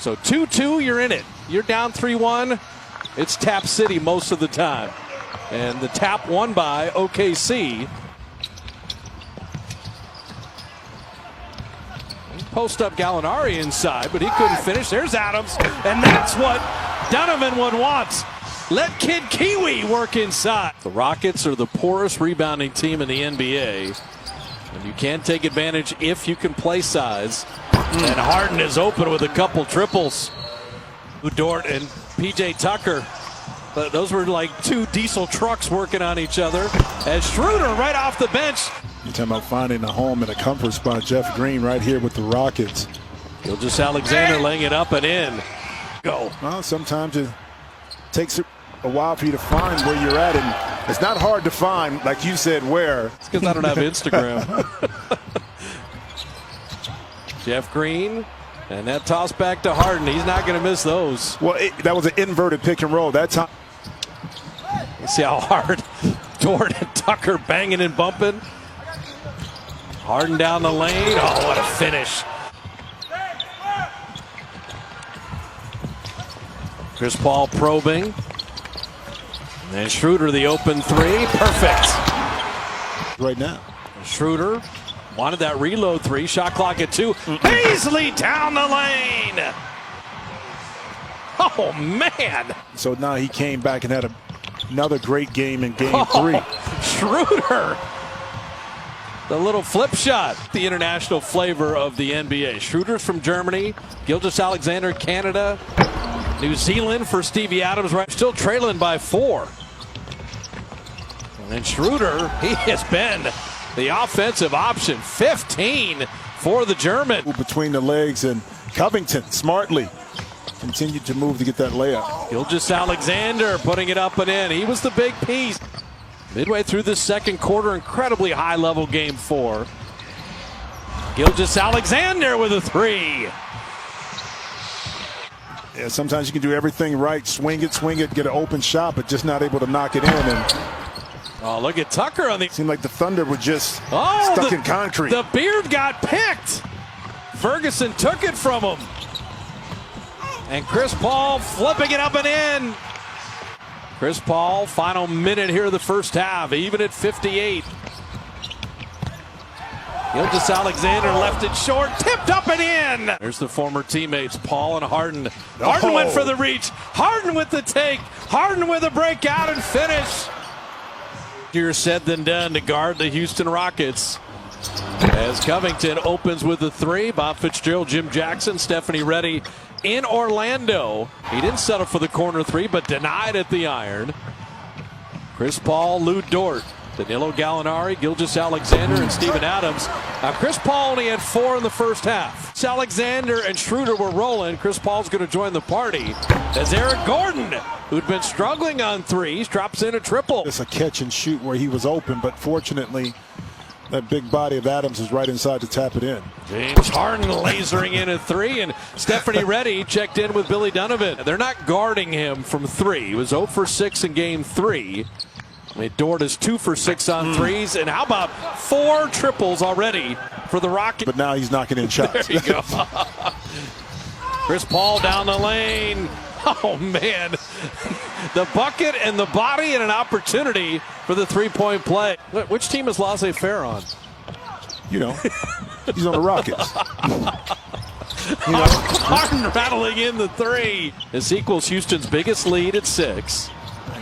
So 2-2, you're in it. You're down 3-1. It's Tap City most of the time. And the tap won by OKC. Post up Gallinari inside, but he couldn't finish. There's Adams, and that's what Donovan would want. Let Kid Kiwi work inside. The Rockets are the poorest rebounding team in the NBA. And you can take advantage if you can play size. And Harden is open with a couple triples. Dort and PJ Tucker. But those were like two diesel trucks working on each other. As Schroeder right off the bench. You're talking about finding a home and a comfort spot. Jeff Green right here with the Rockets. Gilgeous-Alexander laying it up and in. Go. Well, sometimes it takes a while for you to find where you're at. And it's not hard to find, like you said, where. It's because I don't have Instagram. Jeff Green. And that toss back to Harden. He's not going to miss those. Well, that was an inverted pick and roll. That time. You see how hard Dort and Tucker banging and bumping. Harden down the lane. Oh, what a finish. Chris Paul probing. And Schroeder the open three. Perfect. Right now. Schroeder wanted that reload three. Shot clock at 2. Paisley down the lane. Oh, man. So now he came back and had another great game in game 3. Schroeder. The little flip shot. The international flavor of the NBA. Schroeder's from Germany. Gilgeous-Alexander, Canada. New Zealand for Stevie Adams. Right, still trailing by 4. And then Schroeder, he has been the offensive option. 15 for the German. Between the legs, and Covington smartly continued to move to get that layup. Gilgeous-Alexander putting it up and in. He was the big piece. Midway through the second quarter, incredibly high-level game 4. Gilgeous-Alexander with a 3. Yeah, sometimes you can do everything right, swing it, get an open shot, but just not able to knock it in. And oh, look at Tucker on the. Seemed like the Thunder were just stuck in concrete. The beard got picked. Ferguson took it from him. And Chris Paul flipping it up and in. Chris Paul, final minute here of the first half, even at 58. Gilgeous-Alexander left it short, tipped up and in. There's the former teammates, Paul and Harden. Harden went for the reach. Harden with the take. Harden with a breakout and finish. Easier said than done to guard the Houston Rockets. As Covington opens with the 3. Bob Fitzgerald, Jim Jackson, Stephanie Reddy in Orlando. He didn't settle for the corner 3, but denied at the iron. Chris Paul, Lou Dort, Danilo Gallinari, Gilgeous-Alexander, and Steven Adams. Now, Chris Paul only had 4 in the first half. Alexander and Schroeder were rolling. Chris Paul's going to join the party as Eric Gordon, who'd been struggling on threes, drops in a triple. It's a catch and shoot where he was open, but fortunately, that big body of Adams is right inside to tap it in. James Harden lasering in a 3, and Stephanie Reddy checked in with Billy Donovan. They're not guarding him from 3. He was 0 for 6 in game 3. I mean, Dort is 2 for 6 on threes, and how about 4 triples already for the Rockets? But now he's knocking in shots. There you go. Chris Paul down the lane. Oh, man. The bucket and the body and an opportunity for the three-point play. Which team is Laissez-Faire on? You know, he's on the Rockets. Harden rattling in the 3. This equals Houston's biggest lead at 6.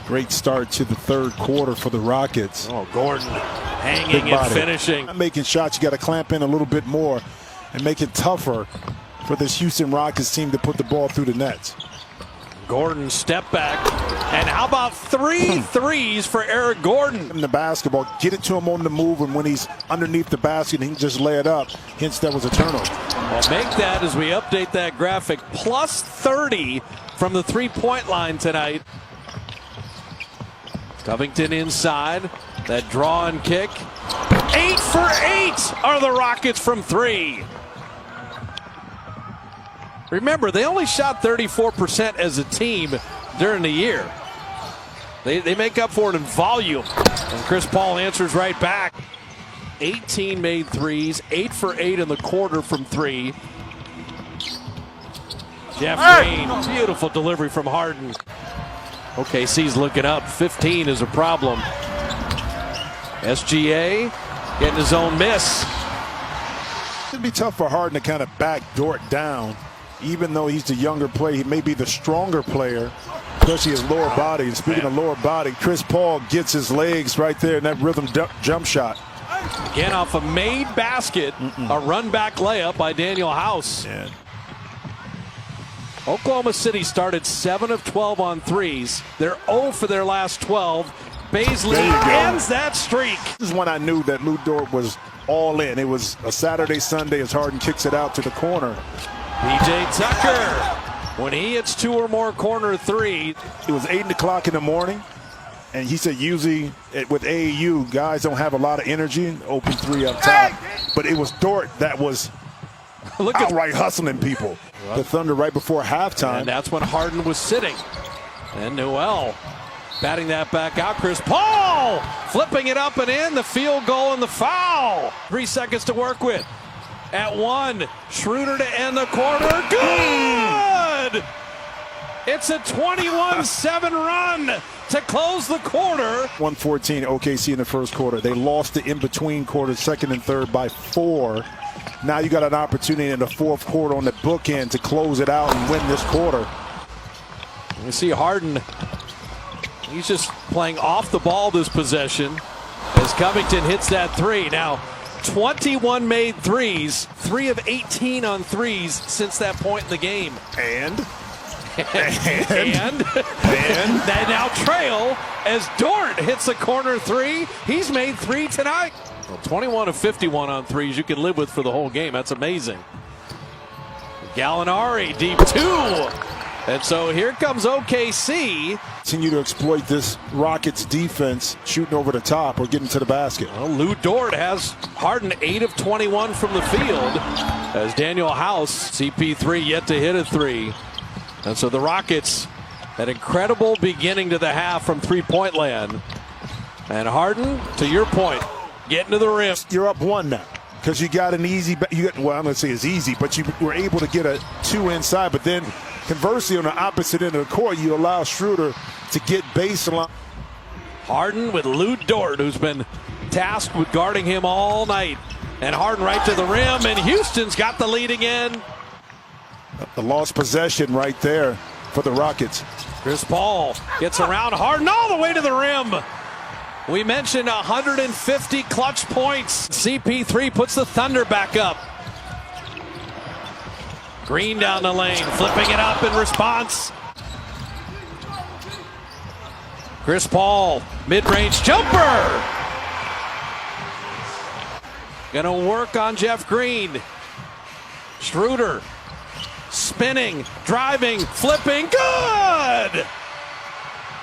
Great start to the third quarter for the Rockets. Oh, Gordon hanging and finishing. Not making shots, you got to clamp in a little bit more and make it tougher for this Houston Rockets team to put the ball through the nets. Gordon step back, and how about 3 threes for Eric Gordon? In the basketball, get it to him on the move, and when he's underneath the basket, he can just lay it up. Hence, that was a turnover. Well, make that as we update that graphic. Plus 30 from the three-point line tonight. Covington inside, that draw and kick. 8 for 8 are the Rockets from 3. Remember, they only shot 34% as a team during the year. They make up for it in volume. And Chris Paul answers right back. 18 made threes, 8 for 8 in the quarter from 3. Jeff Green, beautiful delivery from Harden. OKC's looking up. 15 is a problem. SGA getting his own miss. It'd be tough for Harden to kind of back Dort down, even though he's the younger player. He may be the stronger player, especially his lower body. And speaking of lower body, Chris Paul gets his legs right there in that rhythm jump shot. Again, off a made basket, a run-back layup by Daniel House. Yeah. Oklahoma City started 7 of 12 on threes. They're 0 for their last 12. Baisley ends that streak. This is when I knew that Lou Dort was all in. It was a Saturday, Sunday as Harden kicks it out to the corner. P.J. Tucker, when he hits 2 or more corner three. It was 8 o'clock in the morning, and he said usually with AAU, guys don't have a lot of energy, open three up top. But it was Dort that was outright hustling people. The Thunder right before halftime. And that's when Harden was sitting. And Noel batting that back out. Chris Paul flipping it up and in. The field goal and the foul. 3 seconds to work with. At 1, Schroeder to end the quarter. Good! It's a 21-7 run to close the quarter. 114 OKC in the first quarter. They lost the in-between quarters, second and third, by 4. Now you got an opportunity in the fourth quarter on the bookend to close it out and win this quarter. You see Harden, he's just playing off the ball this possession as Covington hits that 3. Now, 21 made threes, 3 of 18 on threes since that point in the game. And they now trail as Dort hits a corner 3. He's made 3 tonight. Well, 21 of 51 on threes you can live with for the whole game. That's amazing. Gallinari deep 2. And so here comes OKC. Continue to exploit this Rockets defense, shooting over the top or getting to the basket. Well, Lou Dort has Harden 8 of 21 from the field as Daniel House, CP3 yet to hit a 3. And so the Rockets, an incredible beginning to the half from three-point land. And Harden, to your point, getting to the rim. You're up 1 now because you got an easy, well, I'm going to say it's easy, but you were able to get a 2 inside. But then conversely, on the opposite end of the court, you allow Schroeder to get baseline. Harden with Lou Dort, who's been tasked with guarding him all night. And Harden right to the rim, and Houston's got the lead again. The lost possession right there for the Rockets. Chris Paul gets around Harden all the way to the rim. We mentioned 150 clutch points. CP3 puts the Thunder back up. Green down the lane, flipping it up in response. Chris Paul, mid-range jumper. Gonna work on Jeff Green. Schroeder spinning, driving, flipping, good!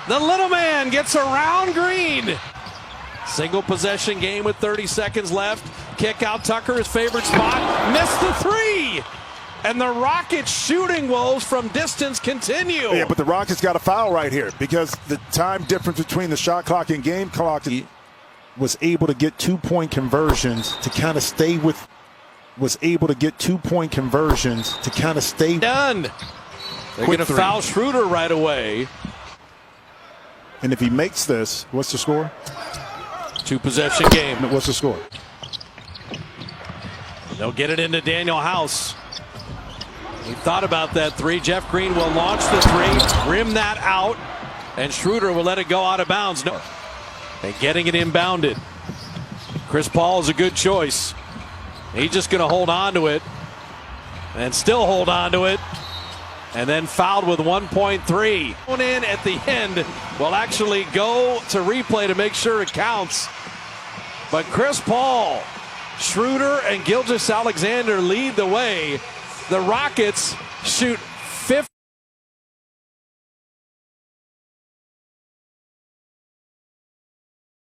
The little man gets around Green. Single possession game with 30 seconds left. Kick out Tucker, his favorite spot. Missed the 3. And the Rockets shooting woes from distance continue. Yeah, but the Rockets got a foul right here because the time difference between the shot clock and game clock was able to get 2-point conversions to kind of stay with. Was able to get 2-point conversions to kind of stay. Done. They're going to foul Schroeder right away. And if he makes this, what's the score? 2 possession game. What's the score? They'll get it into Daniel House. He thought about that 3. Jeff Green will launch the 3, rim that out, and Schroeder will let it go out of bounds. No, and getting it inbounded. Chris Paul is a good choice. He's just going to hold on to it and still hold on to it. And then fouled with 1.3. Going in at the end will actually go to replay to make sure it counts. But Chris Paul, Schroeder, and Gilgeous-Alexander lead the way. The Rockets shoot 50.